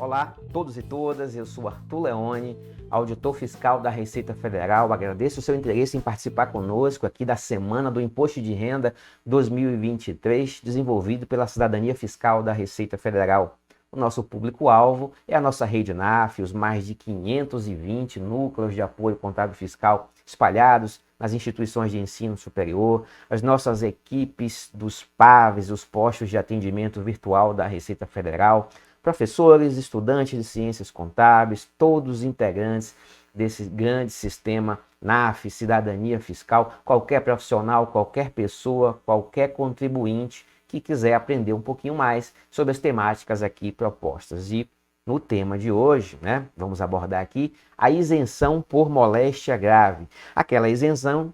Olá, todos e todas, eu sou Arthur Leone, auditor fiscal da Receita Federal. Agradeço o seu interesse em participar conosco aqui da Semana do Imposto de Renda 2023, desenvolvido pela Cidadania Fiscal da Receita Federal. O nosso público-alvo é a nossa rede NAF, os mais de 520 núcleos de apoio contábil fiscal espalhados nas instituições de ensino superior, as nossas equipes dos PAVs, os postos de atendimento virtual da Receita Federal, professores, estudantes de ciências contábeis, todos os integrantes desse grande sistema NAF, cidadania fiscal, qualquer profissional, qualquer pessoa, qualquer contribuinte que quiser aprender um pouquinho mais sobre as temáticas aqui propostas. E no tema de hoje, vamos abordar aqui a isenção por moléstia grave. Aquela isenção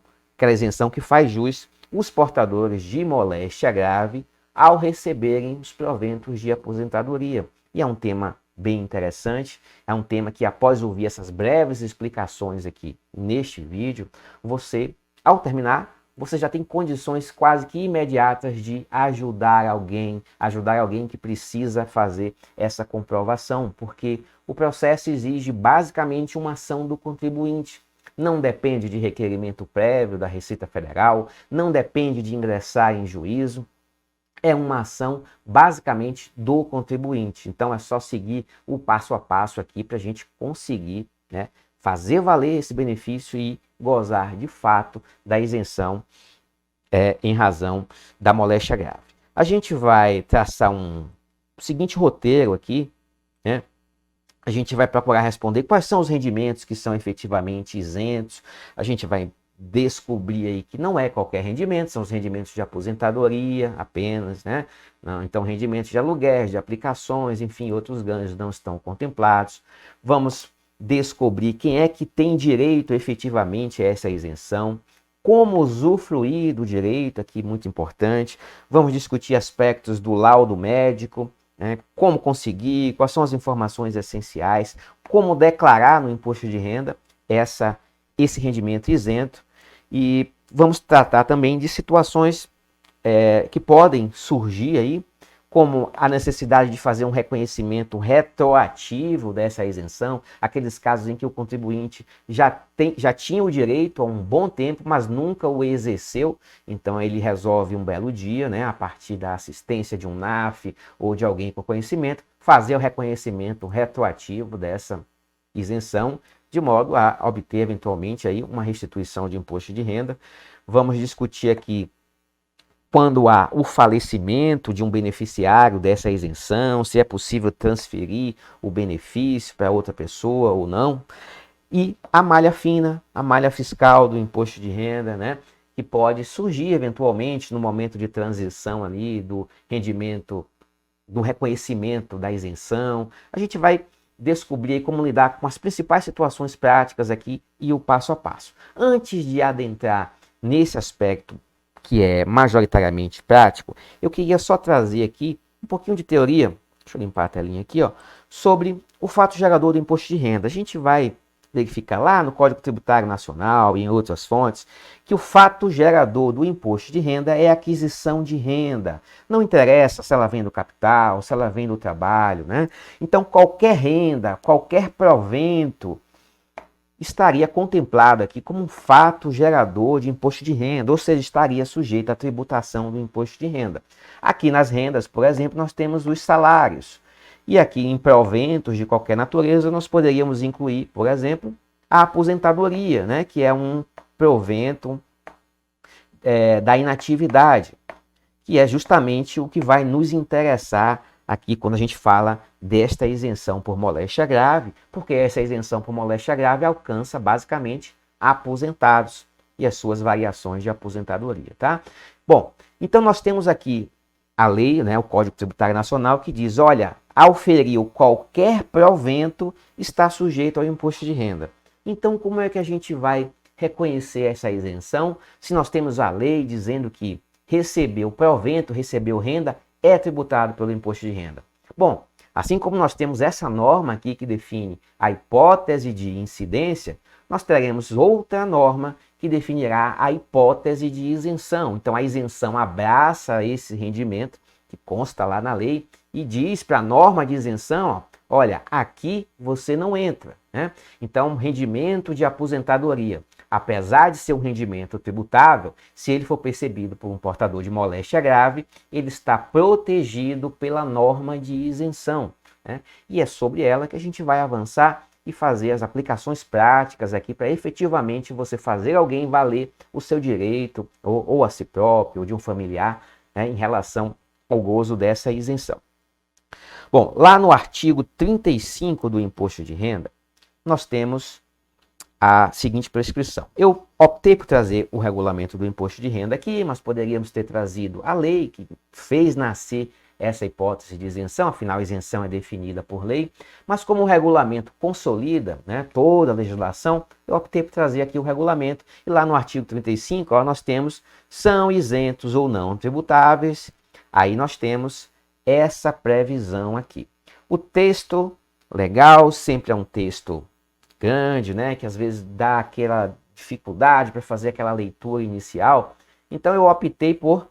que faz jus os portadores de moléstia grave ao receberem os proventos de aposentadoria. E é um tema bem interessante, é um tema que, após ouvir essas breves explicações aqui neste vídeo, você, ao terminar, você já tem condições quase que imediatas de ajudar alguém que precisa fazer essa comprovação, porque o processo exige basicamente uma ação do contribuinte. Não depende de requerimento prévio da Receita Federal, não depende de ingressar em juízo. É uma ação basicamente do contribuinte. Então é só seguir o passo a passo aqui para a gente conseguir fazer valer esse benefício e gozar de fato da isenção em razão da moléstia grave. A gente vai traçar um seguinte roteiro aqui, A gente vai procurar responder quais são os rendimentos que são efetivamente isentos. A gente vai descobrir aí que não é qualquer rendimento, são os rendimentos de aposentadoria apenas, Não, então rendimentos de aluguéis, de aplicações, enfim, outros ganhos não estão contemplados. Vamos descobrir quem é que tem direito efetivamente a essa isenção, como usufruir do direito, aqui muito importante. Vamos discutir aspectos do laudo médico, como conseguir, quais são as informações essenciais, como declarar no imposto de renda esse rendimento isento. E vamos tratar também de situações que podem surgir aí, como a necessidade de fazer um reconhecimento retroativo dessa isenção, aqueles casos em que o contribuinte já tinha o direito há um bom tempo, mas nunca o exerceu, então ele resolve um belo dia, a partir da assistência de um NAF ou de alguém com conhecimento, fazer o reconhecimento retroativo dessa isenção, de modo a obter eventualmente aí uma restituição de imposto de renda. Vamos discutir aqui quando há o falecimento de um beneficiário dessa isenção, se é possível transferir o benefício para outra pessoa ou não. E a malha fina, a malha fiscal do imposto de renda, que pode surgir eventualmente no momento de transição ali do rendimento, do reconhecimento da isenção. A gente vai descobrir como lidar com as principais situações práticas aqui e o passo a passo. Antes de adentrar nesse aspecto que é majoritariamente prático, eu queria só trazer aqui um pouquinho de teoria, deixa eu limpar a telinha aqui, sobre o fato gerador do imposto de renda. A gente vai verificar lá no Código Tributário Nacional e em outras fontes que o fato gerador do imposto de renda é a aquisição de renda. Não interessa se ela vem do capital, se ela vem do trabalho, Então qualquer renda, qualquer provento estaria contemplado aqui como um fato gerador de imposto de renda, ou seja, estaria sujeito à tributação do imposto de renda. Aqui nas rendas, por exemplo, nós temos os salários. E aqui em proventos de qualquer natureza, nós poderíamos incluir, por exemplo, a aposentadoria, que é um provento da inatividade, que é justamente o que vai nos interessar aqui quando a gente fala desta isenção por moléstia grave, porque essa isenção por moléstia grave alcança basicamente aposentados e as suas variações de aposentadoria, tá? Bom, então nós temos aqui a lei, o Código Tributário Nacional, que diz, olha, auferiu qualquer provento está sujeito ao imposto de renda. Então, como é que a gente vai reconhecer essa isenção se nós temos a lei dizendo que recebeu provento, recebeu renda, é tributado pelo imposto de renda? Bom, assim como nós temos essa norma aqui que define a hipótese de incidência, nós teremos outra norma que definirá a hipótese de isenção. Então, a isenção abraça esse rendimento que consta lá na lei e diz para a norma de isenção, olha, aqui você não entra, né? Então, rendimento de aposentadoria, apesar de ser um rendimento tributável, se ele for percebido por um portador de moléstia grave, ele está protegido pela norma de isenção, né? E é sobre ela que a gente vai avançar e fazer as aplicações práticas aqui para efetivamente você fazer alguém valer o seu direito, ou a si próprio, ou de um familiar, né, em relação ao gozo dessa isenção. Bom, lá no artigo 35 do Imposto de Renda, nós temos a seguinte prescrição. Eu optei por trazer o regulamento do Imposto de Renda aqui, mas poderíamos ter trazido a lei que fez nascer essa hipótese de isenção, afinal a isenção é definida por lei, mas como o regulamento consolida, né, toda a legislação, eu optei por trazer aqui o regulamento, e lá no artigo 35, ó, nós temos são isentos ou não tributáveis, aí nós temos essa previsão aqui. O texto legal sempre é um texto grande, né, que às vezes dá aquela dificuldade para fazer aquela leitura inicial, então eu optei por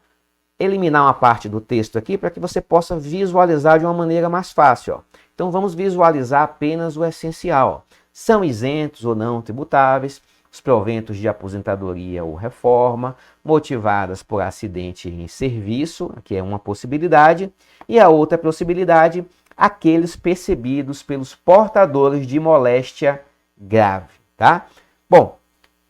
eliminar uma parte do texto aqui para que você possa visualizar de uma maneira mais fácil. Ó. Então vamos visualizar apenas o essencial. Ó. São isentos ou não tributáveis os proventos de aposentadoria ou reforma motivadas por acidente em serviço, que é uma possibilidade, e a outra possibilidade, aqueles percebidos pelos portadores de moléstia grave, tá? Bom,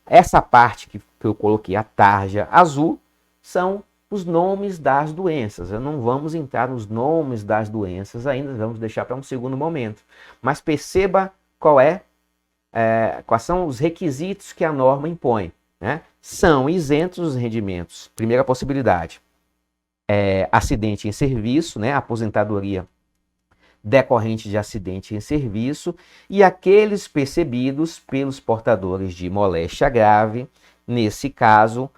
essa parte que eu coloquei a tarja azul são os nomes das doenças. Não vamos entrar nos nomes das doenças ainda, vamos deixar para um segundo momento. Mas perceba quais são os requisitos que a norma impõe, né? São isentos os rendimentos. Primeira possibilidade, acidente em serviço, né? Aposentadoria decorrente de acidente em serviço, e aqueles percebidos pelos portadores de moléstia grave. Nesse caso,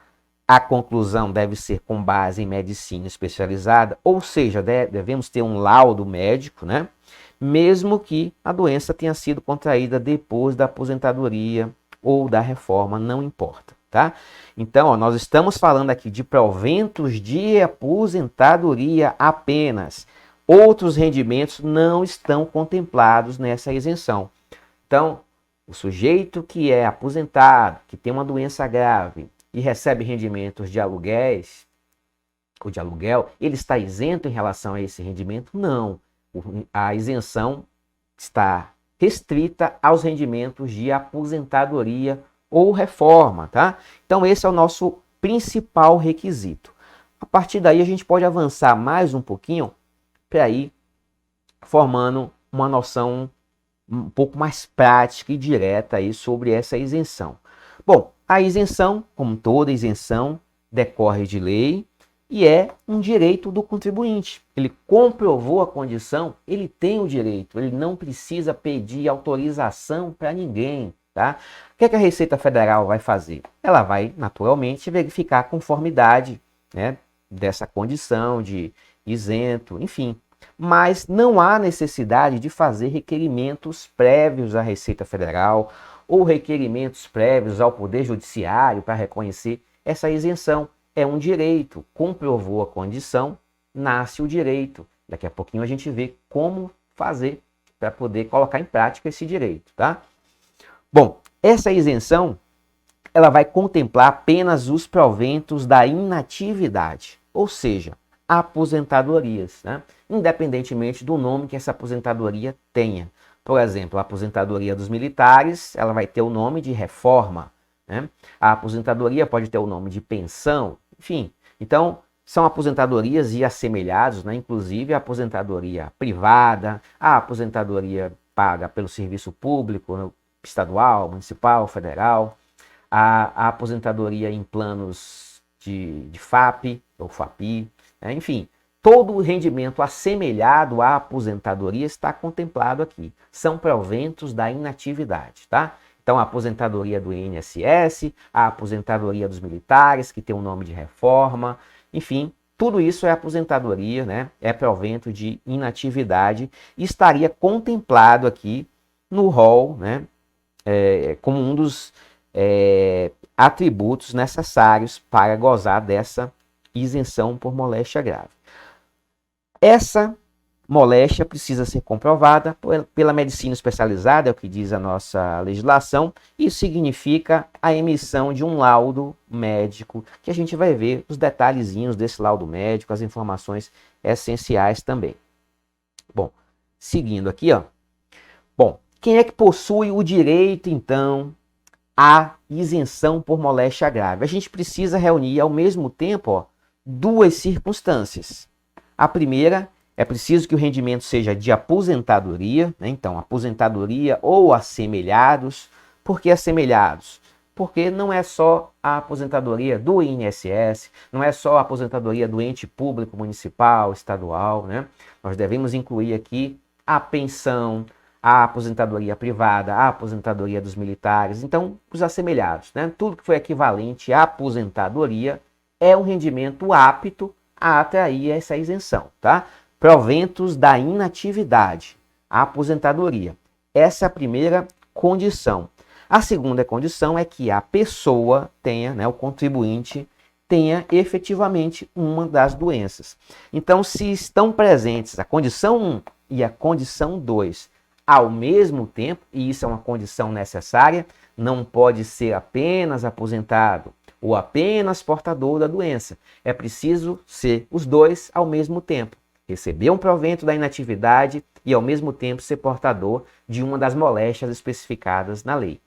a conclusão deve ser com base em medicina especializada, ou seja, devemos ter um laudo médico, né? Mesmo que a doença tenha sido contraída depois da aposentadoria ou da reforma, não importa, tá? Então, ó, nós estamos falando aqui de proventos de aposentadoria apenas. Outros rendimentos não estão contemplados nessa isenção. Então, o sujeito que é aposentado, que tem uma doença grave, e recebe rendimentos de aluguéis ou de aluguel, ele está isento em relação a esse rendimento? Não. A isenção está restrita aos rendimentos de aposentadoria ou reforma, tá? Então esse é o nosso principal requisito. A partir daí a gente pode avançar mais um pouquinho para ir formando uma noção um pouco mais prática e direta aí sobre essa isenção. Bom, a isenção, como toda isenção, decorre de lei e é um direito do contribuinte. Ele comprovou a condição, ele tem o direito, ele não precisa pedir autorização para ninguém, tá? O que é que a Receita Federal vai fazer? Ela vai, naturalmente, verificar a conformidade, né, dessa condição de isento, enfim. Mas não há necessidade de fazer requerimentos prévios à Receita Federal ou requerimentos prévios ao Poder Judiciário para reconhecer essa isenção. É um direito. Comprovou a condição, nasce o direito. Daqui a pouquinho a gente vê como fazer para poder colocar em prática esse direito, tá? Bom, essa isenção ela vai contemplar apenas os proventos da inatividade, ou seja, aposentadorias, né? Independentemente do nome que essa aposentadoria tenha. Por exemplo, a aposentadoria dos militares, ela vai ter o nome de reforma, né? A aposentadoria pode ter o nome de pensão, enfim. Então, são aposentadorias e assemelhados, né? Inclusive a aposentadoria privada, a aposentadoria paga pelo serviço público, né? Estadual, municipal, federal, a aposentadoria em planos de FAP ou FAPI, né? Enfim. Todo o rendimento assemelhado à aposentadoria está contemplado aqui. São proventos da inatividade, tá? Então, a aposentadoria do INSS, a aposentadoria dos militares, que tem o nome de reforma, enfim, tudo isso é aposentadoria, né? É provento de inatividade e estaria contemplado aqui no rol, né? Como um dos atributos necessários para gozar dessa isenção por moléstia grave. Essa moléstia precisa ser comprovada pela medicina especializada, é o que diz a nossa legislação. Isso significa a emissão de um laudo médico, que a gente vai ver os detalhezinhos desse laudo médico, as informações essenciais também. Bom, seguindo aqui, ó. Bom, quem é que possui o direito, então, à isenção por moléstia grave? A gente precisa reunir ao mesmo tempo, ó, duas circunstâncias. A primeira, é preciso que o rendimento seja de aposentadoria, né? Então, aposentadoria ou assemelhados. Por que assemelhados? Porque não é só a aposentadoria do INSS, não é só a aposentadoria do ente público municipal, estadual, né? Nós devemos incluir aqui a pensão, a aposentadoria privada, a aposentadoria dos militares. Então, os assemelhados, né? Tudo que foi equivalente à aposentadoria é um rendimento apto a atrair essa isenção, tá? Proventos da inatividade, a aposentadoria. Essa é a primeira condição. A segunda condição é que a pessoa tenha, né, o contribuinte tenha efetivamente uma das doenças. Então, se estão presentes a condição 1 e a condição 2 ao mesmo tempo, e isso é uma condição necessária, não pode ser apenas aposentado ou apenas portador da doença. É preciso ser os dois ao mesmo tempo. Receber um provento da inatividade e, ao mesmo tempo, ser portador de uma das moléstias especificadas na lei.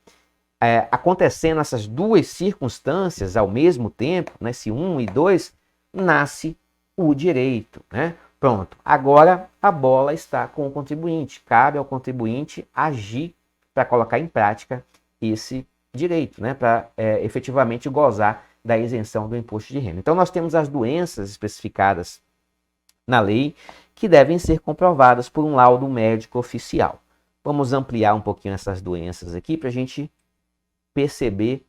Acontecendo essas duas circunstâncias ao mesmo tempo, né, se 1 e 2, nasce o direito, né? Pronto, agora a bola está com o contribuinte. Cabe ao contribuinte agir para colocar em prática esse direito, né, para efetivamente gozar da isenção do imposto de renda. Então, nós temos as doenças especificadas na lei que devem ser comprovadas por um laudo médico oficial. Vamos ampliar um pouquinho essas doenças aqui para a gente perceber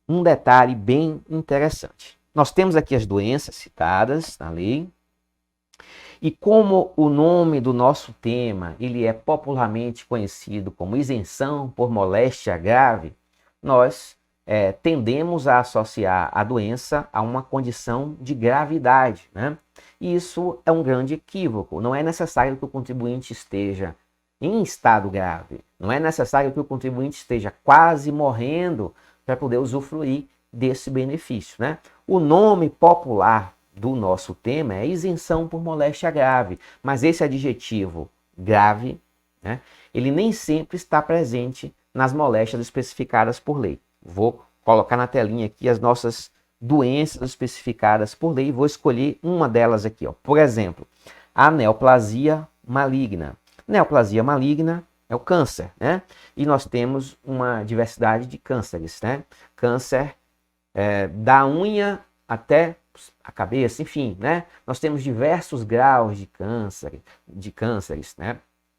um detalhe bem interessante. Nós temos aqui as doenças citadas na lei. E como o nome do nosso tema ele é popularmente conhecido como isenção por moléstia grave, nós tendemos a associar a doença a uma condição de gravidade, né? E isso é um grande equívoco. Não é necessário que o contribuinte esteja em estado grave. Não é necessário que o contribuinte esteja quase morrendo para poder usufruir desse benefício, né? O nome popular do nosso tema é isenção por moléstia grave, mas esse adjetivo grave, né, ele nem sempre está presente nas moléstias especificadas por lei. Vou colocar na telinha aqui as nossas doenças especificadas por lei e vou escolher uma delas aqui, ó. Por exemplo, a neoplasia maligna. Neoplasia maligna é o câncer, né? E nós temos uma diversidade de cânceres, né? Câncer da unha até a cabeça, enfim, né? Nós temos diversos graus de cânceres, né?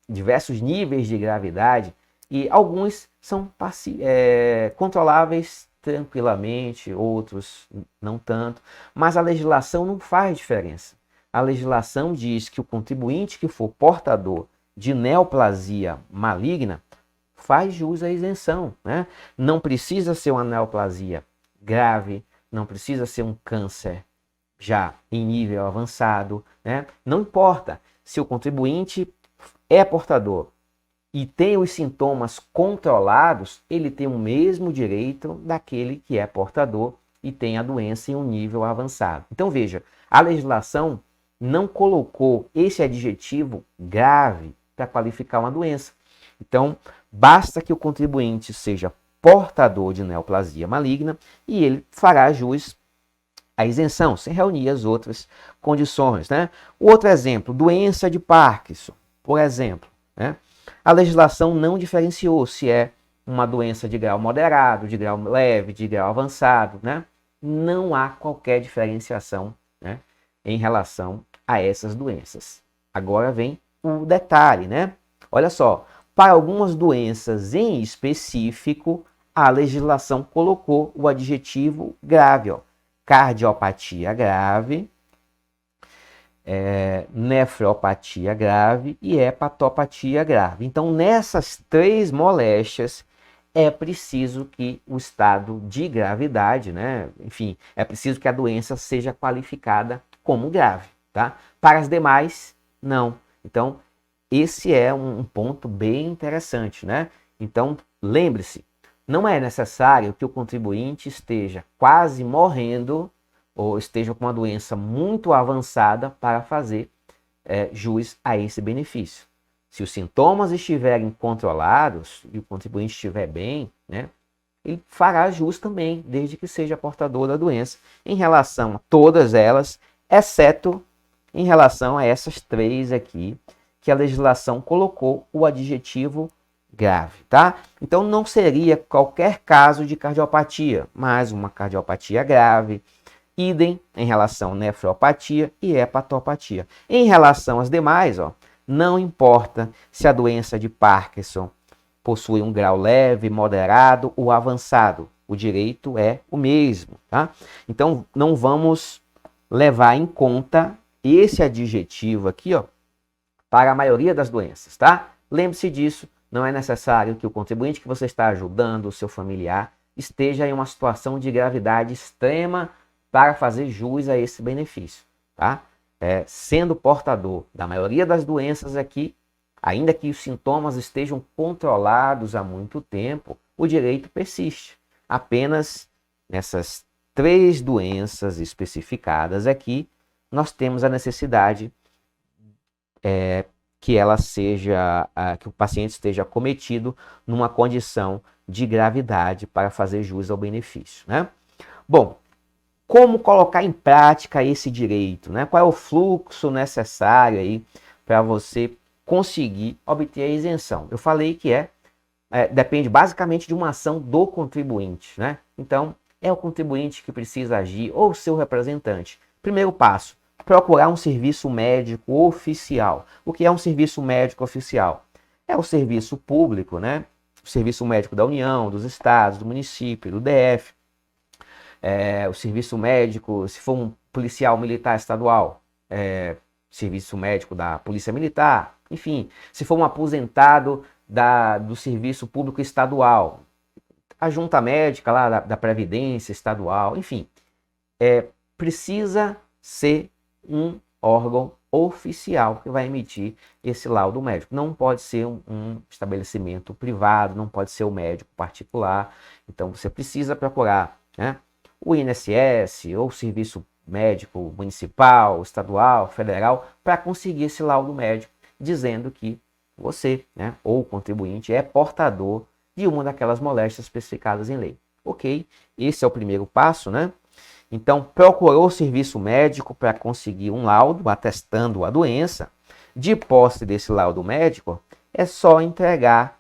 Diversos níveis de gravidade e alguns são controláveis tranquilamente, outros não tanto, mas a legislação não faz diferença. A legislação diz que o contribuinte que for portador de neoplasia maligna faz jus à isenção, né? Não precisa ser uma neoplasia grave, não precisa ser um câncer já em nível avançado, né? Não importa se o contribuinte é portador e tem os sintomas controlados, ele tem o mesmo direito daquele que é portador e tem a doença em um nível avançado. Então veja, a legislação não colocou esse adjetivo grave para qualificar uma doença. Então, basta que o contribuinte seja portador de neoplasia maligna e ele fará jus à isenção, sem reunir as outras condições, né? Outro exemplo, doença de Parkinson, por exemplo, né? A legislação não diferenciou se é uma doença de grau moderado, de grau leve, de grau avançado, né? Não há qualquer diferenciação, né, em relação a essas doenças. Agora vem o detalhe, né? Olha só, para algumas doenças em específico, a legislação colocou o adjetivo grave, ó. Cardiopatia grave, nefropatia grave e hepatopatia grave. Então, nessas três moléstias, é preciso que o estado de gravidade, né? Enfim, é preciso que a doença seja qualificada como grave, tá? Para as demais, não. Então, esse é um ponto bem interessante, né? Então, lembre-se, não é necessário que o contribuinte esteja quase morrendo ou esteja com uma doença muito avançada para fazer jus a esse benefício. Se os sintomas estiverem controlados e o contribuinte estiver bem, né, ele fará jus também, desde que seja portador da doença, em relação a todas elas, exceto em relação a essas três aqui, que a legislação colocou o adjetivo grave, tá? Então não seria qualquer caso de cardiopatia, mas uma cardiopatia grave, idem em relação à nefropatia e hepatopatia. Em relação às demais, ó, não importa se a doença de Parkinson possui um grau leve, moderado ou avançado, o direito é o mesmo, tá? Então não vamos levar em conta esse adjetivo aqui, ó, para a maioria das doenças, tá? Lembre-se disso, não é necessário que o contribuinte que você está ajudando, o seu familiar, esteja em uma situação de gravidade extrema para fazer jus a esse benefício, tá? Sendo portador da maioria das doenças aqui, ainda que os sintomas estejam controlados há muito tempo, o direito persiste. Apenas nessas três doenças especificadas aqui, nós temos a necessidade que ela seja, que o paciente esteja acometido numa condição de gravidade para fazer jus ao benefício, né? Bom, como colocar em prática esse direito, né? Qual é o fluxo necessário aí para você conseguir obter a isenção? Eu falei que depende basicamente de uma ação do contribuinte, né? Então, é o contribuinte que precisa agir ou o seu representante. Primeiro passo, procurar um serviço médico oficial. O que é um serviço médico oficial? É o serviço público, né? O serviço médico da União, dos estados, do município, do DF. O serviço médico, se for um policial militar estadual, serviço médico da Polícia Militar, enfim, se for um aposentado do serviço público estadual, a junta médica lá da Previdência estadual, enfim, precisa ser um órgão oficial que vai emitir esse laudo médico. Não pode ser um estabelecimento privado, não pode ser um médico particular. Então você precisa procurar, né, o INSS ou o Serviço Médico Municipal, Estadual, Federal, para conseguir esse laudo médico dizendo que você, né, ou o contribuinte é portador de uma daquelas moléstias especificadas em lei. Ok? Esse é o primeiro passo, né? Então, procurou o serviço médico para conseguir um laudo atestando a doença. De posse desse laudo médico, é só entregar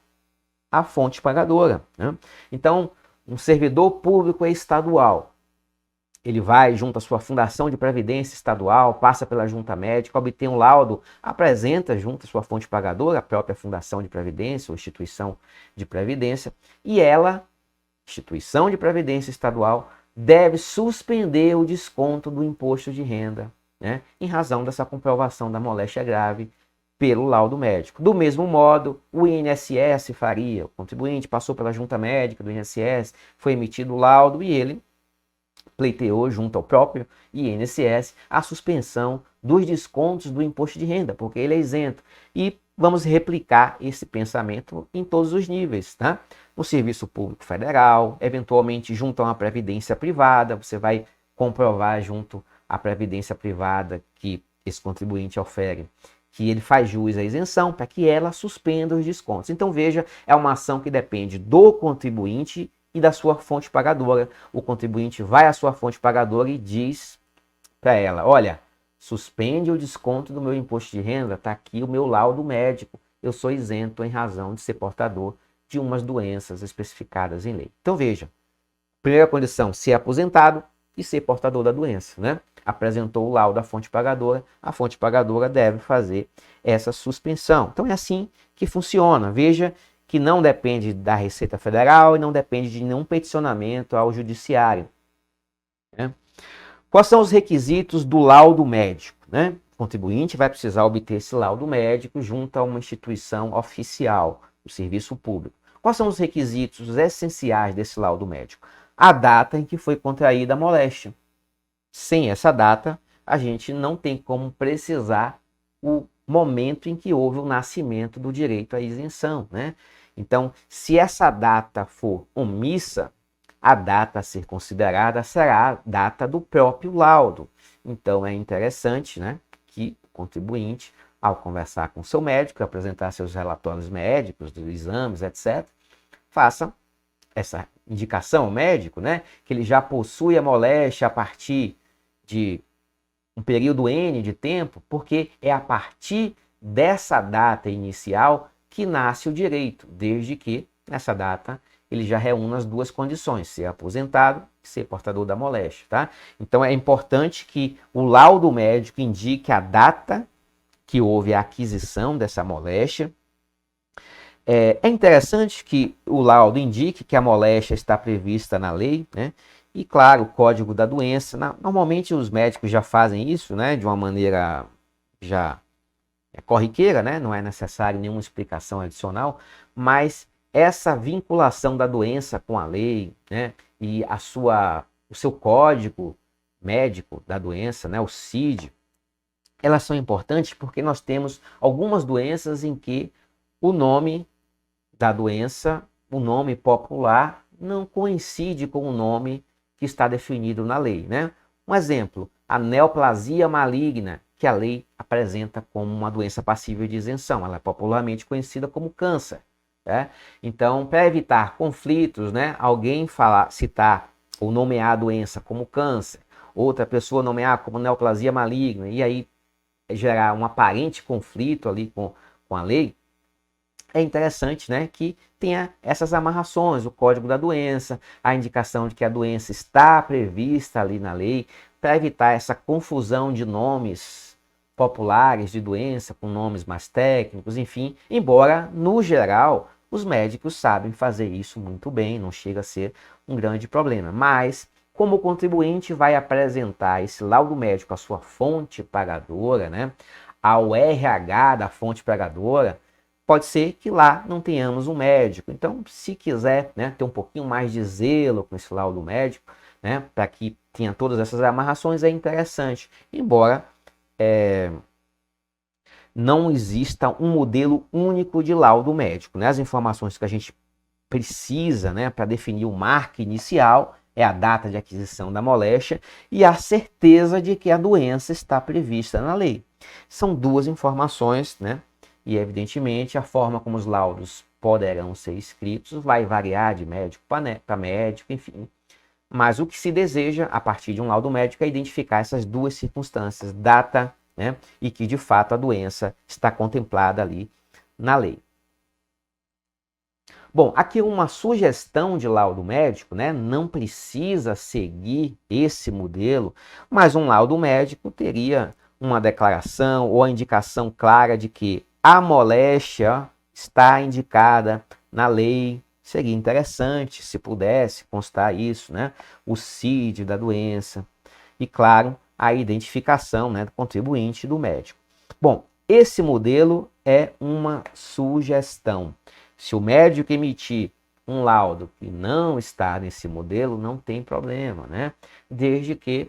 à fonte pagadora, né? Então, um servidor público estadual, ele vai junto à sua fundação de previdência estadual, passa pela junta médica, obtém um laudo, apresenta junto à sua fonte pagadora, a própria fundação de previdência ou instituição de previdência, e ela, instituição de previdência estadual, deve suspender o desconto do imposto de renda, né, em razão dessa comprovação da moléstia grave pelo laudo médico. Do mesmo modo, o INSS faria, o contribuinte passou pela junta médica do INSS, foi emitido o laudo e ele pleiteou junto ao próprio INSS a suspensão dos descontos do imposto de renda, porque ele é isento. E vamos replicar esse pensamento em todos os níveis, tá? No serviço público federal, eventualmente junto a uma previdência privada, você vai comprovar junto à previdência privada que esse contribuinte ofere que ele faz jus à isenção para que ela suspenda os descontos. Então veja, é uma ação que depende do contribuinte e da sua fonte pagadora. O contribuinte vai à sua fonte pagadora e diz para ela, olha, suspende o desconto do meu imposto de renda, está aqui o meu laudo médico, eu sou isento em razão de ser portador de umas doenças especificadas em lei. Então veja, primeira condição, ser aposentado e ser portador da doença, né? Apresentou o laudo à fonte pagadora, a fonte pagadora deve fazer essa suspensão. Então é assim que funciona. Veja que não depende da Receita Federal e não depende de nenhum peticionamento ao judiciário, né? Quais são os requisitos do laudo médico, né? O contribuinte vai precisar obter esse laudo médico junto a uma instituição oficial, o serviço público. Quais são os requisitos essenciais desse laudo médico? A data em que foi contraída a moléstia. Sem essa data, a gente não tem como precisar o momento em que houve o nascimento do direito à isenção, né? Então, se essa data for omissa, a data a ser considerada será a data do próprio laudo. Então, é interessante, né, que o contribuinte, ao conversar com seu médico, apresentar seus relatórios médicos, dos exames, etc., faça essa indicação ao médico, né, que ele já possui a moléstia a partir de um período N de tempo, porque é a partir dessa data inicial que nasce o direito, desde que, nessa data, ele já reúne as duas condições, ser aposentado e ser portador da moléstia, tá? Então é importante que o laudo médico indique a data que houve a aquisição dessa moléstia. É interessante que o laudo indique que a moléstia está prevista na lei, né? E, claro, o código da doença. Normalmente os médicos já fazem isso, né? De uma maneira já corriqueira, né? Não é necessário nenhuma explicação adicional, mas essa vinculação da doença com a lei, né? E o seu código médico da doença, né? O CID, elas são importantes porque nós temos algumas doenças em que o nome da doença, o nome popular, não coincide com o nome que está definido na lei, né? Um exemplo, a neoplasia maligna, que a lei apresenta como uma doença passível de isenção. Ela é popularmente conhecida como câncer, né? Então, para evitar conflitos, né, alguém citar ou nomear a doença como câncer, outra pessoa nomear como neoplasia maligna, e aí gerar um aparente conflito ali com a lei, é interessante, né, que tenha essas amarrações, o código da doença, a indicação de que a doença está prevista ali na lei, para evitar essa confusão de nomes populares de doença com nomes mais técnicos, enfim, embora, no geral, os médicos sabem fazer isso muito bem, não chega a ser um grande problema. Mas, como o contribuinte vai apresentar esse laudo médico à sua fonte pagadora, né, ao RH da fonte pagadora, pode ser que lá não tenhamos um médico. Então, se quiser, né, ter um pouquinho mais de zelo com esse laudo médico, né, para que tenha todas essas amarrações, é interessante. Embora não exista um modelo único de laudo médico, né? As informações que a gente precisa, né, para definir o marco inicial é a data de aquisição da moléstia e a certeza de que a doença está prevista na lei. São duas informações, né? E, evidentemente, a forma como os laudos poderão ser escritos vai variar de médico para médico, enfim. Mas o que se deseja, a partir de um laudo médico, é identificar essas duas circunstâncias, data, né, e que, de fato, a doença está contemplada ali na lei. Bom, aqui uma sugestão de laudo médico, né? Não precisa seguir esse modelo, mas um laudo médico teria uma declaração ou a indicação clara de que a moléstia está indicada na lei. Seria interessante se pudesse constar isso, né? O CID da doença e, claro, a identificação, né, do contribuinte e do médico. Bom, esse modelo é uma sugestão. Se o médico emitir um laudo que não está nesse modelo, não tem problema, né? Desde que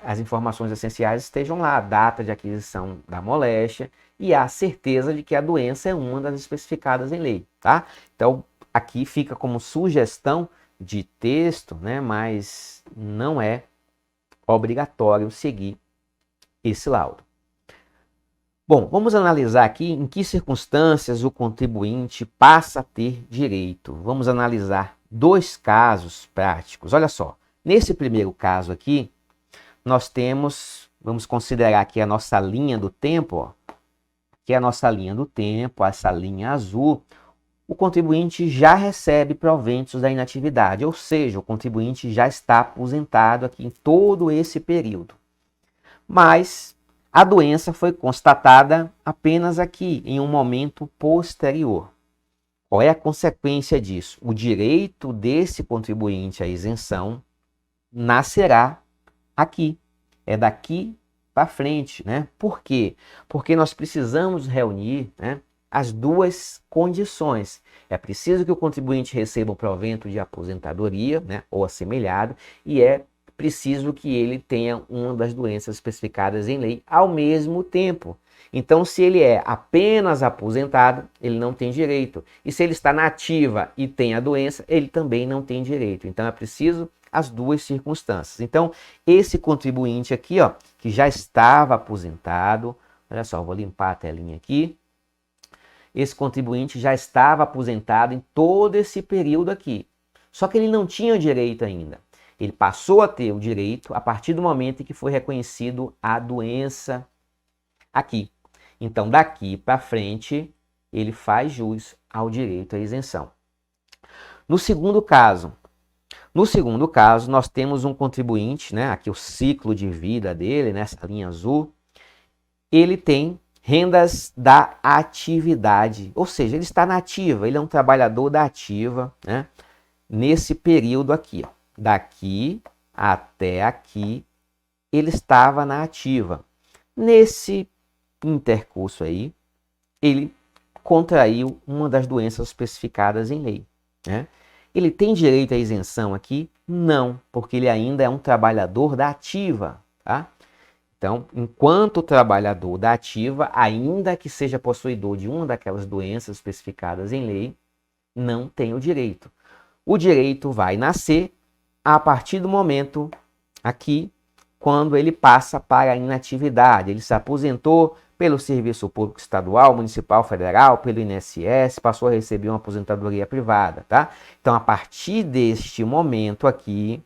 as informações essenciais estejam lá, a data de aquisição da moléstia e a certeza de que a doença é uma das especificadas em lei, tá? Então, aqui fica como sugestão de texto, né? Mas não é obrigatório seguir esse laudo. Bom, vamos analisar aqui em que circunstâncias o contribuinte passa a ter direito. Vamos analisar dois casos práticos. Olha só, nesse primeiro caso aqui, nós temos, vamos considerar aqui a nossa linha do tempo, ó. Aqui é a nossa linha do tempo, essa linha azul. O contribuinte já recebe proventos da inatividade, ou seja, o contribuinte já está aposentado aqui em todo esse período. Mas a doença foi constatada apenas aqui, em um momento posterior. Qual é a consequência disso? O direito desse contribuinte à isenção nascerá aqui. É daqui para frente, né? Por quê? Porque nós precisamos reunir, né, as duas condições. É preciso que o contribuinte receba o provento de aposentadoria, né, ou assemelhado, e é preciso que ele tenha uma das doenças especificadas em lei ao mesmo tempo. Então, se ele é apenas aposentado, ele não tem direito. E se ele está na ativa e tem a doença, ele também não tem direito. Então, é preciso as duas circunstâncias. Então, esse contribuinte aqui, ó, que já estava aposentado, olha só, vou limpar a telinha aqui. Esse contribuinte já estava aposentado em todo esse período aqui. Só que ele não tinha direito ainda. Ele passou a ter o direito a partir do momento em que foi reconhecido a doença aqui. Então, daqui para frente, ele faz jus ao direito à isenção. No segundo caso, nós temos um contribuinte, né, aqui o ciclo de vida dele, nessa linha azul, ele tem rendas da atividade, ou seja, ele está na ativa, ele é um trabalhador da ativa, né, nesse período aqui, ó, daqui até aqui, ele estava na ativa. Nesse intercurso aí, ele contraiu uma das doenças especificadas em lei, né? Ele tem direito à isenção aqui? Não, porque ele ainda é um trabalhador da ativa, tá? Então, enquanto trabalhador da ativa, ainda que seja possuidor de uma daquelas doenças especificadas em lei, não tem o direito. O direito vai nascer a partir do momento aqui, quando ele passa para a inatividade. Ele se aposentou pelo Serviço Público Estadual, Municipal, Federal, pelo INSS, passou a receber uma aposentadoria privada, tá? Então, a partir deste momento aqui,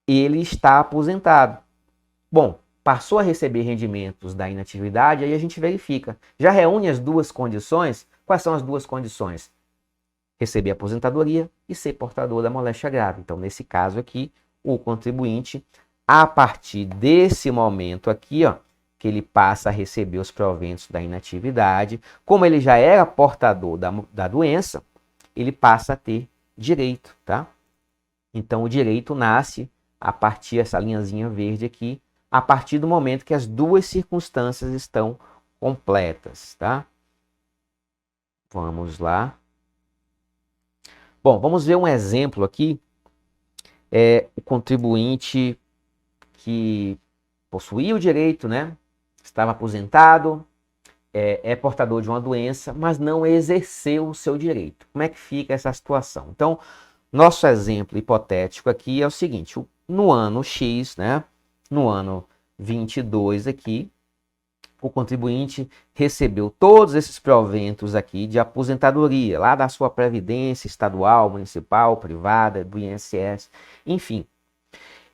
ele está aposentado. Bom, passou a receber rendimentos da inatividade, aí a gente verifica. Já reúne as duas condições? Quais são as duas condições? Receber aposentadoria e ser portador da moléstia grave. Então, nesse caso aqui, o contribuinte, a partir desse momento aqui, ó, que ele passa a receber os proventos da inatividade, como ele já era portador da doença, ele passa a ter direito, tá? Então, o direito nasce a partir dessa linhazinha verde aqui, a partir do momento que as duas circunstâncias estão completas, tá? Vamos lá. Bom, vamos ver um exemplo aqui. O contribuinte que possuía o direito, né? Estava aposentado, é portador de uma doença, mas não exerceu o seu direito. Como é que fica essa situação? Então, nosso exemplo hipotético aqui é o seguinte: no ano X, né? No ano 22 aqui, o contribuinte recebeu todos esses proventos aqui de aposentadoria, lá da sua previdência estadual, municipal, privada, do INSS, enfim.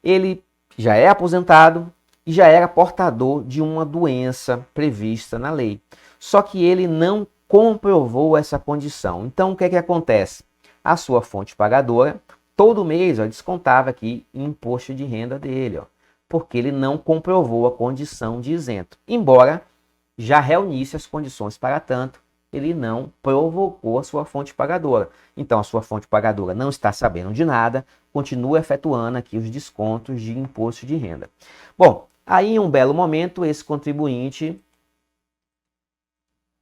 Ele já é aposentado e já era portador de uma doença prevista na lei. Só que ele não comprovou essa condição. Então, o que é que acontece? A sua fonte pagadora, todo mês, ó, descontava aqui imposto de renda dele, ó, porque ele não comprovou a condição de isento. Embora já reunisse as condições para tanto, ele não provocou a sua fonte pagadora. Então, a sua fonte pagadora não está sabendo de nada, continua efetuando aqui os descontos de imposto de renda. Bom, aí em um belo momento, esse contribuinte,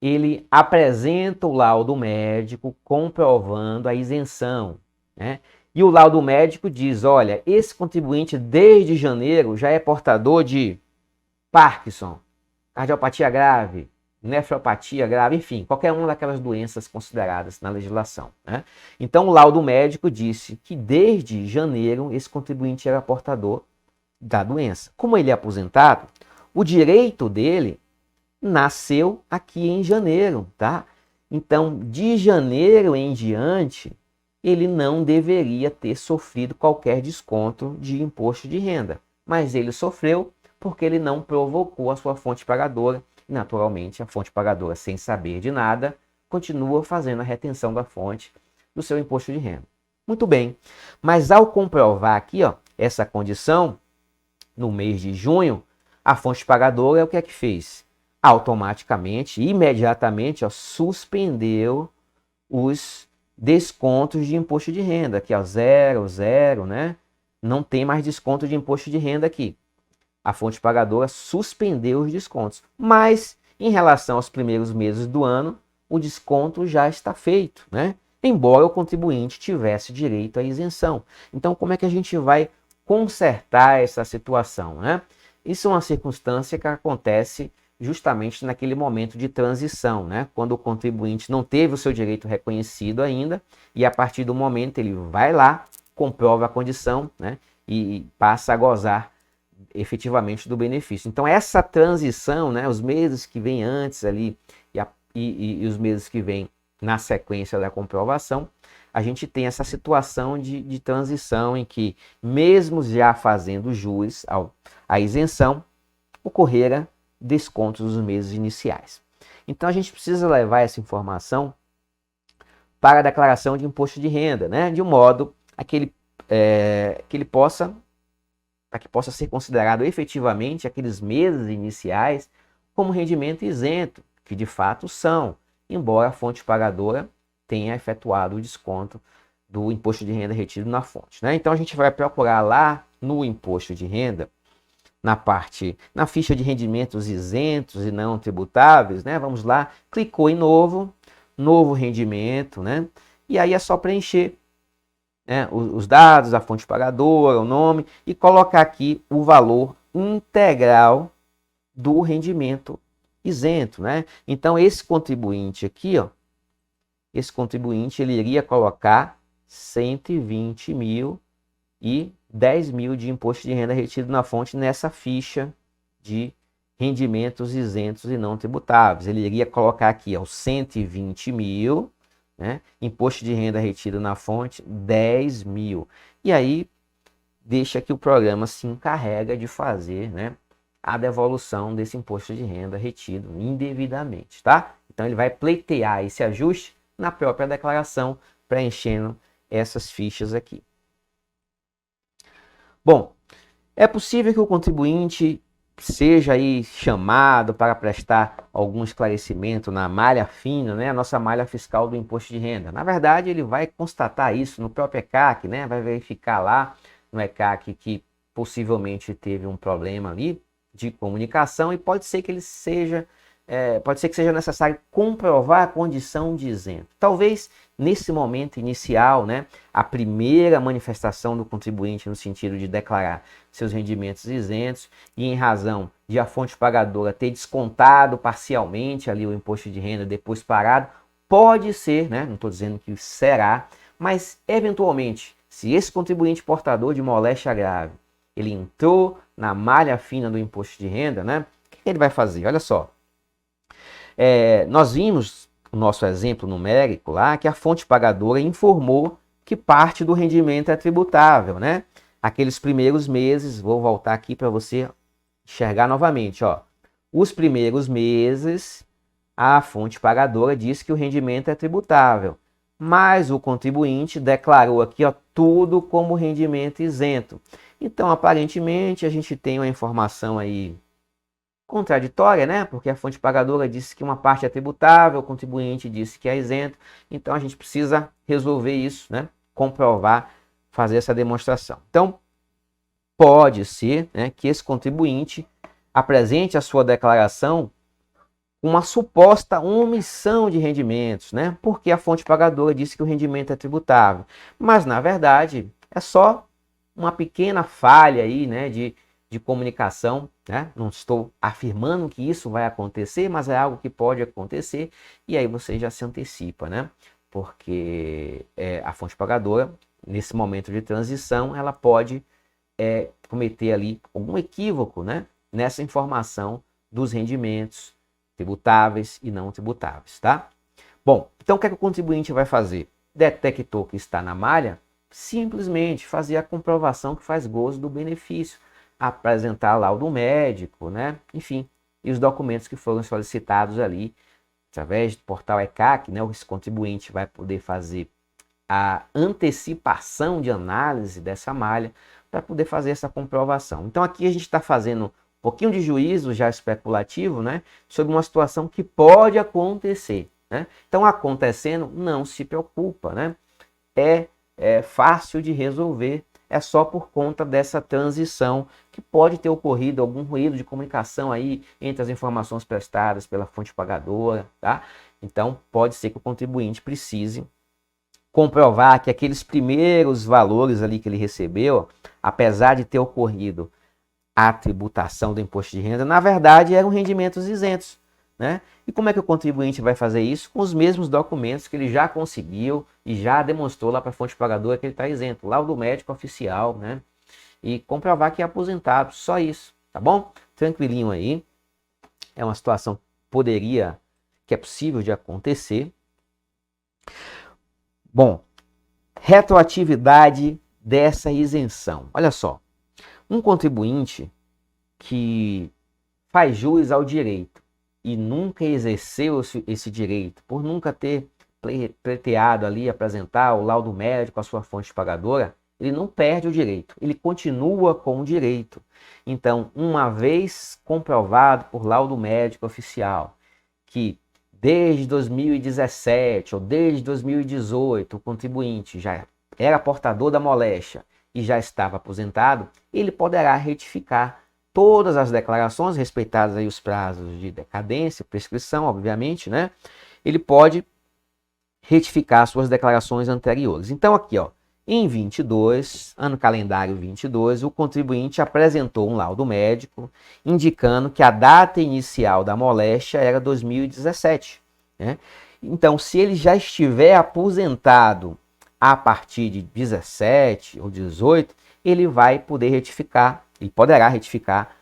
ele apresenta o laudo médico comprovando a isenção, né? E o laudo médico diz, olha, esse contribuinte desde janeiro já é portador de Parkinson, cardiopatia grave, nefropatia grave, enfim, qualquer uma daquelas doenças consideradas na legislação, né? Então, o laudo médico disse que desde janeiro esse contribuinte era portador da doença. Como ele é aposentado, o direito dele nasceu aqui em janeiro, tá? Então, de janeiro em diante, ele não deveria ter sofrido qualquer desconto de imposto de renda. Mas ele sofreu porque ele não provocou a sua fonte pagadora. E, naturalmente, a fonte pagadora, sem saber de nada, continua fazendo a retenção da fonte do seu imposto de renda. Muito bem, mas ao comprovar aqui, ó, essa condição, no mês de junho, a fonte pagadora o que é que fez? Automaticamente, imediatamente, ó, suspendeu os descontos de imposto de renda, aqui ó, 0, 0, né? Não tem mais desconto de imposto de renda aqui. A fonte pagadora suspendeu os descontos. Mas, em relação aos primeiros meses do ano, o desconto já está feito, né? Embora o contribuinte tivesse direito à isenção. Então, como é que a gente vai consertar essa situação, né? Isso é uma circunstância que acontece justamente naquele momento de transição, né? Quando o contribuinte não teve o seu direito reconhecido ainda e a partir do momento ele vai lá, comprova a condição, né? E passa a gozar efetivamente do benefício. Então essa transição, né? Os meses que vêm antes ali e os meses que vêm na sequência da comprovação, a gente tem essa situação de transição em que, mesmo já fazendo jus à isenção, ocorrera descontos dos meses iniciais. Então a gente precisa levar essa informação para a declaração de imposto de renda, né? De um modo a que ele possa ser considerado efetivamente aqueles meses iniciais como rendimento isento, que de fato são, embora a fonte pagadora tenha efetuado o desconto do imposto de renda retido na fonte, né? Então a gente vai procurar lá no imposto de renda, na ficha de rendimentos isentos e não tributáveis, né? Vamos lá, clicou em novo rendimento, né? E aí é só preencher, né, os dados, a fonte pagadora, o nome e colocar aqui o valor integral do rendimento isento, né? Então esse contribuinte aqui, ó, esse contribuinte ele iria colocar 120 mil e 10 mil de imposto de renda retido na fonte nessa ficha de rendimentos isentos e não tributáveis. Ele iria colocar aqui, ó, 120 mil, né? Imposto de renda retido na fonte, 10 mil. E aí deixa que o programa se encarrega de fazer, né, a devolução desse imposto de renda retido indevidamente, tá? Então ele vai pleitear esse ajuste na própria declaração, preenchendo essas fichas aqui. Bom, é possível que o contribuinte seja aí chamado para prestar algum esclarecimento na malha fina, né, a nossa malha fiscal do imposto de renda. Na verdade, ele vai constatar isso no próprio ECAC, né, vai verificar lá no ECAC que possivelmente teve um problema ali de comunicação e pode ser que seja necessário comprovar a condição de isento. Talvez nesse momento inicial, né, a primeira manifestação do contribuinte no sentido de declarar seus rendimentos isentos e em razão de a fonte pagadora ter descontado parcialmente ali o imposto de renda depois parado, pode ser, né, não estou dizendo que será, mas eventualmente, se esse contribuinte portador de moléstia grave, ele entrou na malha fina do imposto de renda, né, o que ele vai fazer? Olha só. Nós vimos o nosso exemplo numérico lá que a fonte pagadora informou que parte do rendimento é tributável, né? Aqueles primeiros meses, vou voltar aqui para você enxergar novamente, ó. Os primeiros meses, a fonte pagadora disse que o rendimento é tributável, mas o contribuinte declarou aqui, ó, tudo como rendimento isento. Então, aparentemente, a gente tem uma informação aí contraditória, né? Porque a fonte pagadora disse que uma parte é tributável, o contribuinte disse que é isento. Então a gente precisa resolver isso, né? Comprovar, fazer essa demonstração. Então pode ser, né, que esse contribuinte apresente a sua declaração com uma suposta omissão de rendimentos, né? Porque a fonte pagadora disse que o rendimento é tributável. Mas na verdade é só uma pequena falha aí, né, de comunicação, né? Não estou afirmando que isso vai acontecer, mas é algo que pode acontecer e aí você já se antecipa, né? Porque a fonte pagadora, nesse momento de transição, ela pode cometer ali algum equívoco, né, nessa informação dos rendimentos tributáveis e não tributáveis, tá? Bom, então o que é que o contribuinte vai fazer? Detectou que está na malha, simplesmente fazer a comprovação que faz gozo do benefício, apresentar laudo médico, né? Enfim, e os documentos que foram solicitados ali, através do portal ECAC, né? Esse contribuinte vai poder fazer a antecipação de análise dessa malha para poder fazer essa comprovação. Então aqui a gente está fazendo um pouquinho de juízo já especulativo, né? Sobre uma situação que pode acontecer, né? Então acontecendo, não se preocupa, né? É fácil de resolver. É só por conta dessa transição que pode ter ocorrido algum ruído de comunicação aí entre as informações prestadas pela fonte pagadora, tá? Então, pode ser que o contribuinte precise comprovar que aqueles primeiros valores ali que ele recebeu, apesar de ter ocorrido a tributação do imposto de renda, na verdade eram rendimentos isentos, né? E como é que o contribuinte vai fazer isso? Com os mesmos documentos que ele já conseguiu e já demonstrou lá para a fonte pagadora que ele está isento, laudo médico oficial, né? E comprovar que é aposentado, só isso, tá bom? Tranquilinho aí, é uma situação que é possível de acontecer. Bom, retroatividade dessa isenção. Olha só, um contribuinte que faz jus ao direito e nunca exerceu esse direito, por nunca ter pleiteado ali, apresentar o laudo médico à sua fonte pagadora, ele não perde o direito, ele continua com o direito. Então, uma vez comprovado por laudo médico oficial que desde 2017 ou desde 2018 o contribuinte já era portador da moléstia e já estava aposentado, ele poderá retificar todas as declarações, respeitados aí os prazos de decadência, prescrição, obviamente, né? Ele pode retificar suas declarações anteriores. Então aqui, ó, em 22, ano calendário 22, o contribuinte apresentou um laudo médico indicando que a data inicial da moléstia era 2017, né? Então, se ele já estiver aposentado a partir de 17 ou 18, ele vai poder retificar, e poderá retificar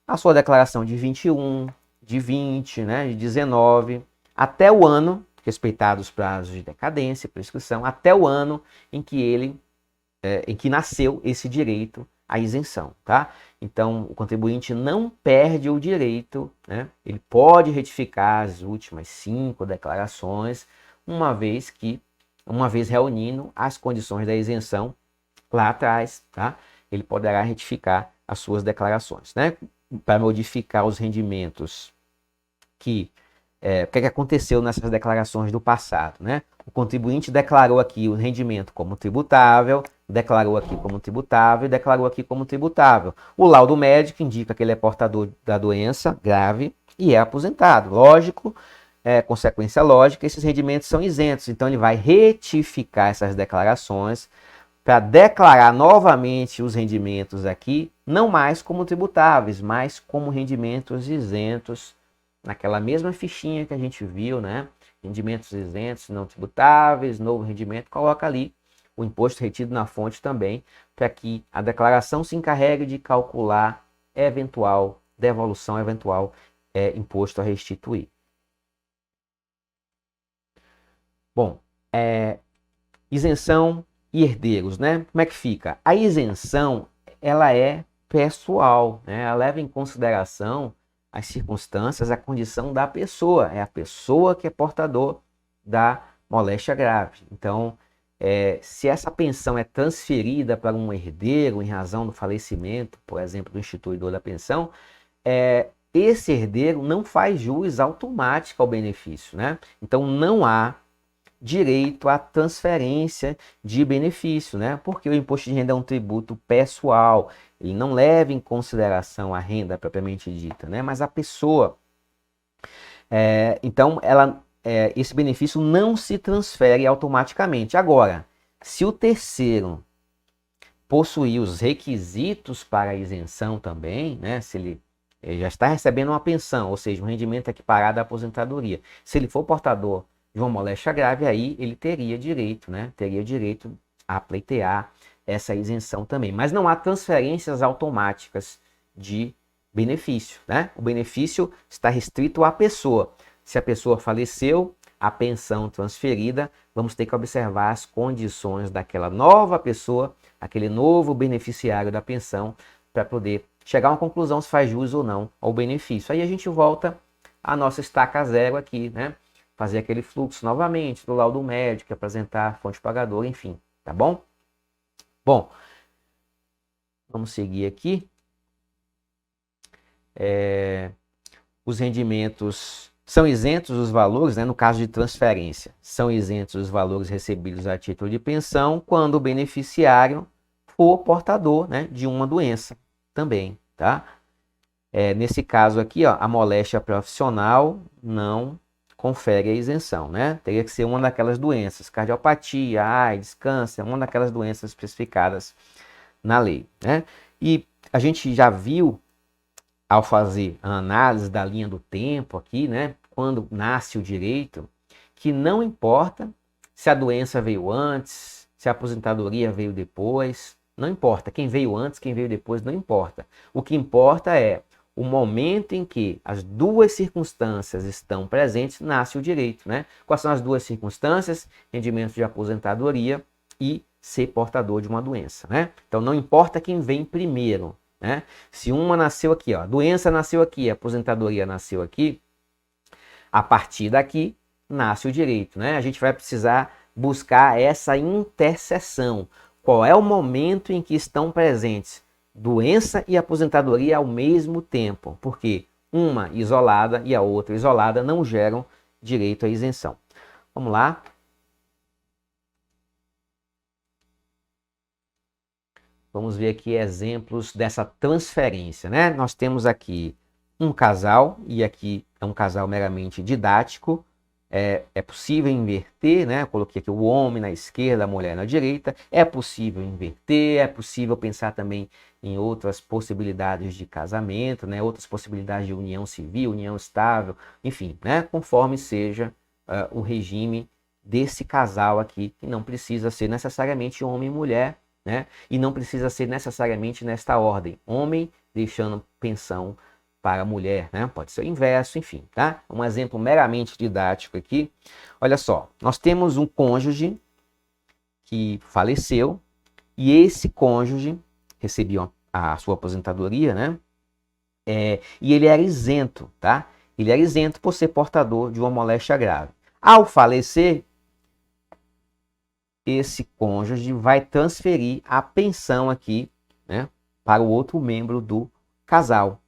a sua declaração de 21, de 20, né, de 19, até o ano, respeitados os prazos de decadência, prescrição, até o ano em que em que nasceu esse direito à isenção, tá? Então, o contribuinte não perde o direito, né? Ele pode retificar as últimas 5 declarações, uma vez reunindo as condições da isenção lá atrás, tá? Ele poderá retificar as suas declarações, né? Para modificar os rendimentos o que aconteceu nessas declarações do passado, né? O contribuinte declarou aqui o rendimento como tributável, declarou aqui como tributável e declarou aqui como tributável. O laudo médico indica que ele é portador da doença grave e é aposentado. Lógico, consequência lógica, esses rendimentos são isentos, então ele vai retificar essas declarações para declarar novamente os rendimentos aqui, não mais como tributáveis, mas como rendimentos isentos, naquela mesma fichinha que a gente viu, né? Rendimentos isentos, não tributáveis, novo rendimento, coloca ali o imposto retido na fonte também, para que a declaração se encarregue de calcular eventual devolução, eventual imposto a restituir. Bom, isenção e herdeiros, né? Como é que fica? A isenção, ela é pessoal, né? Ela leva em consideração as circunstâncias, a condição da pessoa. É a pessoa que é portador da moléstia grave. Então, se essa pensão é transferida para um herdeiro em razão do falecimento, por exemplo, do instituidor da pensão, esse herdeiro não faz jus automático ao benefício, né? Então, não há direito à transferência de benefício, né? Porque o imposto de renda é um tributo pessoal, ele não leva em consideração a renda propriamente dita, né? Mas a pessoa. Então, esse benefício não se transfere automaticamente. Agora, se o terceiro possuir os requisitos para a isenção também, né? Se ele já está recebendo uma pensão, ou seja, um rendimento equiparado à aposentadoria, se ele for portador de uma moléstia grave, aí ele teria direito, né? Teria direito a pleitear essa isenção também. Mas não há transferências automáticas de benefício, né? O benefício está restrito à pessoa. Se a pessoa faleceu, a pensão transferida, vamos ter que observar as condições daquela nova pessoa, aquele novo beneficiário da pensão, para poder chegar a uma conclusão se faz jus ou não ao benefício. Aí a gente volta à nossa estaca zero aqui, né? Fazer aquele fluxo novamente do laudo médico, apresentar a fonte pagadora, enfim, tá bom? Bom, vamos seguir aqui. Os rendimentos são isentos os valores, né, no caso de transferência, são isentos os valores recebidos a título de pensão quando o beneficiário for portador, né, de uma doença também, tá? Nesse caso aqui, ó, a moléstia profissional não confere a isenção, né? Teria que ser uma daquelas doenças, cardiopatia, AIDS, câncer, uma daquelas doenças especificadas na lei, né? E a gente já viu, ao fazer a análise da linha do tempo aqui, né, quando nasce o direito, que não importa se a doença veio antes, se a aposentadoria veio depois, não importa. Quem veio antes, quem veio depois, não importa. O que importa é o momento em que as duas circunstâncias estão presentes, nasce o direito, né? Quais são as duas circunstâncias? Rendimento de aposentadoria e ser portador de uma doença, né? Então não importa quem vem primeiro, né? Se uma nasceu aqui, ó, a doença nasceu aqui, a aposentadoria nasceu aqui, a partir daqui nasce o direito, né? A gente vai precisar buscar essa interseção. Qual é o momento em que estão presentes doença e aposentadoria ao mesmo tempo? Porque uma isolada e a outra isolada não geram direito à isenção. Vamos lá. Vamos ver aqui exemplos dessa transferência, né? Nós temos aqui um casal, e aqui é um casal meramente didático. É possível inverter, né? Eu coloquei aqui o homem na esquerda, a mulher na direita. É possível inverter, é possível pensar também em outras possibilidades de casamento, né? Outras possibilidades de união civil, união estável, enfim, né? Conforme seja o regime desse casal aqui, que não precisa ser necessariamente homem e mulher, né? E não precisa ser necessariamente nesta ordem. Homem deixando pensão para a mulher, né? Pode ser o inverso, enfim, tá? Um exemplo meramente didático aqui. Olha só, nós temos um cônjuge que faleceu e esse cônjuge recebia a sua aposentadoria, né? E ele era isento, tá? Ele era isento por ser portador de uma moléstia grave. Ao falecer, esse cônjuge vai transferir a pensão aqui, né, para o outro membro do casal.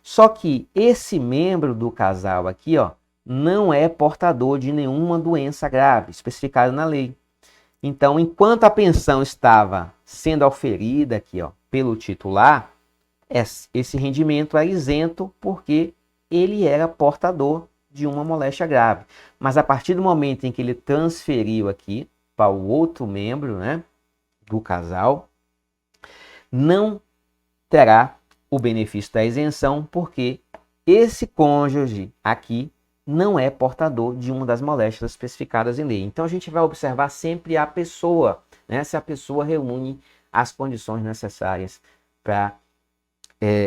Só que esse membro do casal aqui, ó, não é portador de nenhuma doença grave especificada na lei. Então, enquanto a pensão estava sendo oferida aqui, ó, pelo titular, esse rendimento é isento porque ele era portador de uma moléstia grave. Mas a partir do momento em que ele transferiu aqui para o outro membro, né, do casal, não terá o benefício da isenção, porque esse cônjuge aqui não é portador de uma das moléstias especificadas em lei. Então a gente vai observar sempre a pessoa, né, se a pessoa reúne as condições necessárias para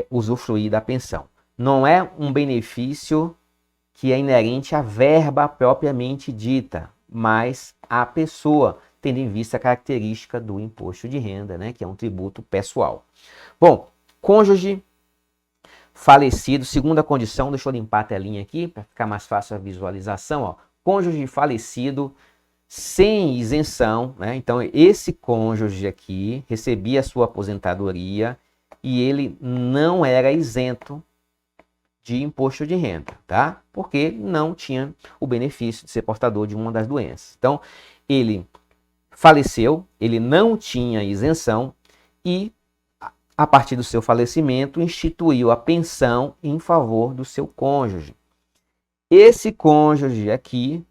usufruir da pensão. Não é um benefício que é inerente à verba propriamente dita, mas à pessoa, tendo em vista a característica do imposto de renda, né, que é um tributo pessoal. Bom, cônjuge falecido, segunda condição, deixa eu limpar a telinha aqui para ficar mais fácil a visualização, ó. Cônjuge falecido sem isenção, né? Então esse cônjuge aqui recebia a sua aposentadoria e ele não era isento de imposto de renda, tá? Porque não tinha o benefício de ser portador de uma das doenças. Então, ele faleceu, ele não tinha isenção e, a partir do seu falecimento, instituiu a pensão em favor do seu cônjuge. Esse cônjuge aqui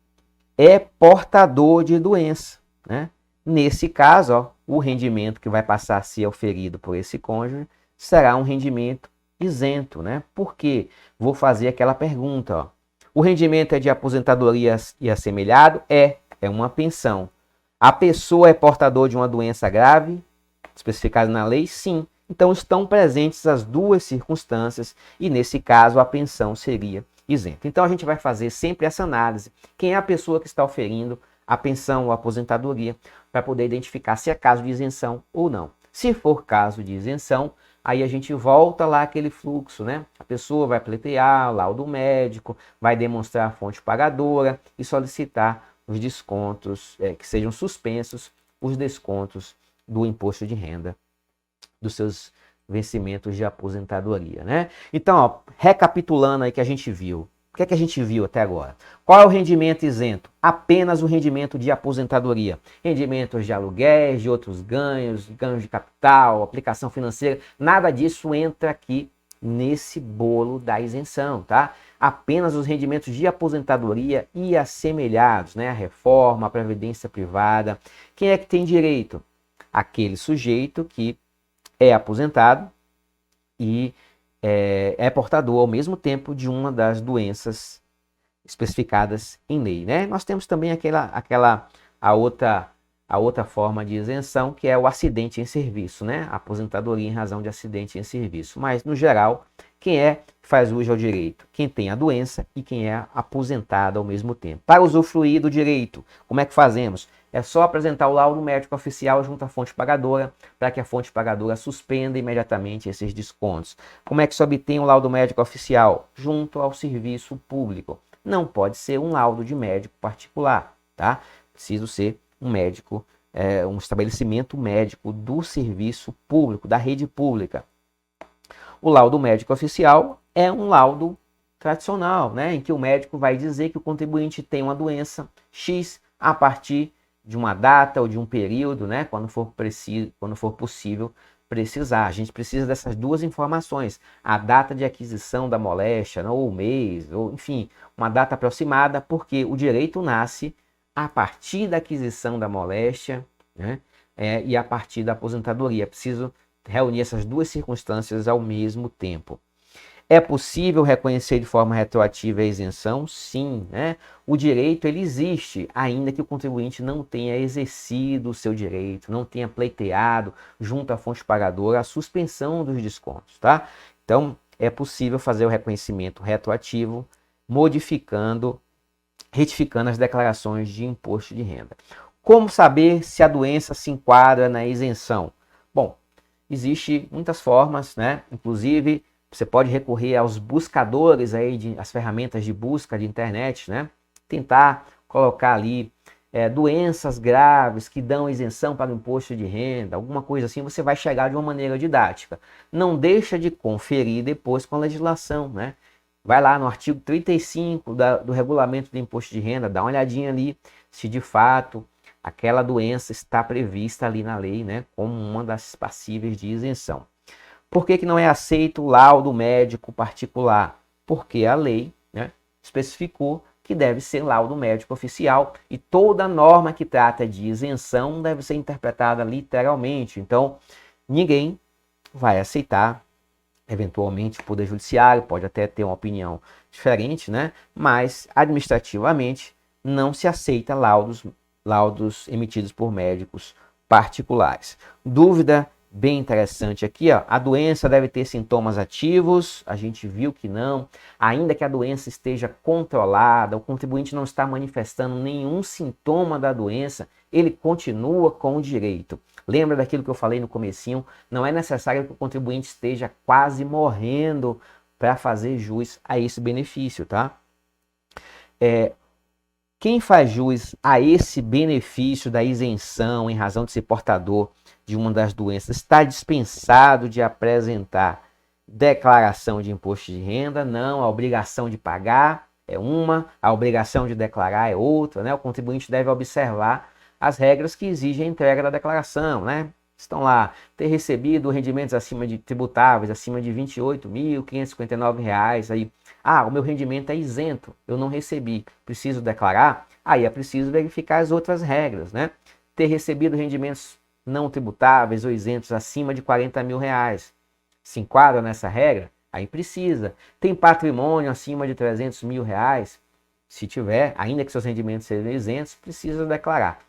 é portador de doença, né? Nesse caso, ó, o rendimento que vai passar a ser oferido por esse cônjuge será um rendimento isento, né? Por quê? Vou fazer aquela pergunta, ó. O rendimento é de aposentadoria e assemelhado? É uma pensão. A pessoa é portador de uma doença grave, especificada na lei? Sim. Então estão presentes as duas circunstâncias e nesse caso a pensão seria isenta. Então a gente vai fazer sempre essa análise. Quem é a pessoa que está oferindo a pensão ou a aposentadoria para poder identificar se é caso de isenção ou não. Se for caso de isenção, aí a gente volta lá aquele fluxo, né? A pessoa vai pleitear o laudo médico, vai demonstrar a fonte pagadora e solicitar os descontos, que sejam suspensos, os descontos do imposto de renda dos seus vencimentos de aposentadoria, né? Então, ó, recapitulando aí que a gente viu. O que é que a gente viu até agora? Qual é o rendimento isento? Apenas o rendimento de aposentadoria. Rendimentos de aluguéis, de outros ganhos, ganhos de capital, aplicação financeira, nada disso entra aqui nesse bolo da isenção, tá? Apenas os rendimentos de aposentadoria e assemelhados, né? A reforma, a previdência privada. Quem é que tem direito? Aquele sujeito que é aposentado e é portador ao mesmo tempo de uma das doenças especificadas em lei, né? Nós temos também a outra forma de isenção, que é o acidente em serviço, né? A aposentadoria em razão de acidente em serviço. Mas, no geral, quem faz uso ao direito? Quem tem a doença e quem é aposentado ao mesmo tempo. Para usufruir do direito, como é que fazemos? É só apresentar o laudo médico oficial junto à fonte pagadora, para que a fonte pagadora suspenda imediatamente esses descontos. Como é que se obtém o laudo médico oficial? Junto ao serviço público. Não pode ser um laudo de médico particular, tá? Preciso ser um médico, um estabelecimento médico do serviço público, da rede pública. O laudo médico oficial é um laudo tradicional, né, em que o médico vai dizer que o contribuinte tem uma doença X a partir de uma data ou de um período, né, quando for possível precisar. A gente precisa dessas duas informações: a data de aquisição da moléstia, ou o mês, ou enfim, uma data aproximada, porque o direito nasce a partir da aquisição da moléstia, né, e a partir da aposentadoria. É preciso reunir essas duas circunstâncias ao mesmo tempo. É possível reconhecer de forma retroativa a isenção? Sim, né? O direito ele existe, ainda que o contribuinte não tenha exercido o seu direito, não tenha pleiteado junto à fonte pagadora a suspensão dos descontos, tá? Então, é possível fazer o reconhecimento retroativo, retificando as declarações de imposto de renda. Como saber se a doença se enquadra na isenção? Bom, existem muitas formas, né? Inclusive, você pode recorrer aos buscadores aí, as ferramentas de busca de internet, né? Tentar colocar ali doenças graves que dão isenção para o imposto de renda, alguma coisa assim, você vai chegar de uma maneira didática. Não deixa de conferir depois com a legislação, né? Vai lá no artigo 35 do regulamento do imposto de renda, dá uma olhadinha ali se de fato aquela doença está prevista ali na lei, né, como uma das passíveis de isenção. Por que não é aceito o laudo médico particular? Porque a lei, né, especificou que deve ser laudo médico oficial e toda norma que trata de isenção deve ser interpretada literalmente. Então, ninguém vai aceitar. Eventualmente, o Poder Judiciário pode até ter uma opinião diferente, né? Mas, administrativamente, não se aceita laudos emitidos por médicos particulares. Dúvida bem interessante aqui, ó. A doença deve ter sintomas ativos, a gente viu que não. Ainda que a doença esteja controlada, o contribuinte não está manifestando nenhum sintoma da doença, ele continua com o direito. Lembra daquilo que eu falei no comecinho? Não é necessário que o contribuinte esteja quase morrendo para fazer jus a esse benefício, tá? Quem faz jus a esse benefício da isenção em razão de ser portador de uma das doenças está dispensado de apresentar declaração de imposto de renda? Não, a obrigação de pagar é uma, a obrigação de declarar é outra, né? O contribuinte deve observar as regras que exigem a entrega da declaração, né? Estão lá, ter recebido rendimentos tributáveis acima de R$ 28.559, aí, o meu rendimento é isento, eu não recebi, preciso declarar? Aí é preciso verificar as outras regras, né? Ter recebido rendimentos não tributáveis ou isentos acima de R$ 40.000, se enquadra nessa regra? Aí precisa. Tem patrimônio acima de R$ 300.000? Se tiver, ainda que seus rendimentos sejam isentos, precisa declarar.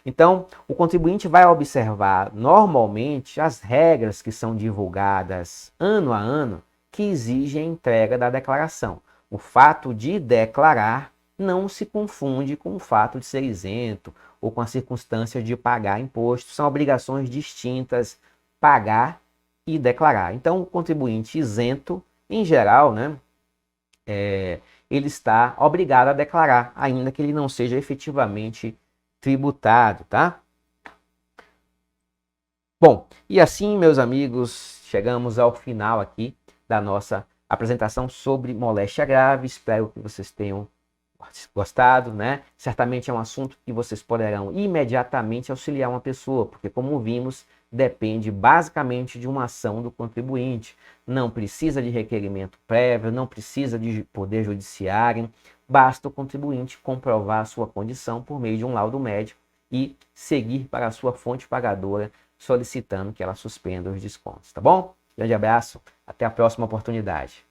Então, o contribuinte vai observar normalmente as regras que são divulgadas ano a ano que exigem a entrega da declaração. O fato de declarar não se confunde com o fato de ser isento ou com a circunstância de pagar imposto. São obrigações distintas, pagar e declarar. Então, o contribuinte isento, em geral, né, ele está obrigado a declarar, ainda que ele não seja efetivamente tributado, tá? Bom, e assim, meus amigos, chegamos ao final aqui da nossa apresentação sobre moléstia grave. Espero que vocês tenham gostado, né? Certamente é um assunto que vocês poderão imediatamente auxiliar uma pessoa, porque, como vimos, depende basicamente de uma ação do contribuinte. Não precisa de requerimento prévio, não precisa de poder judiciário, basta o contribuinte comprovar a sua condição por meio de um laudo médico e seguir para a sua fonte pagadora solicitando que ela suspenda os descontos, tá bom? Grande abraço, até a próxima oportunidade.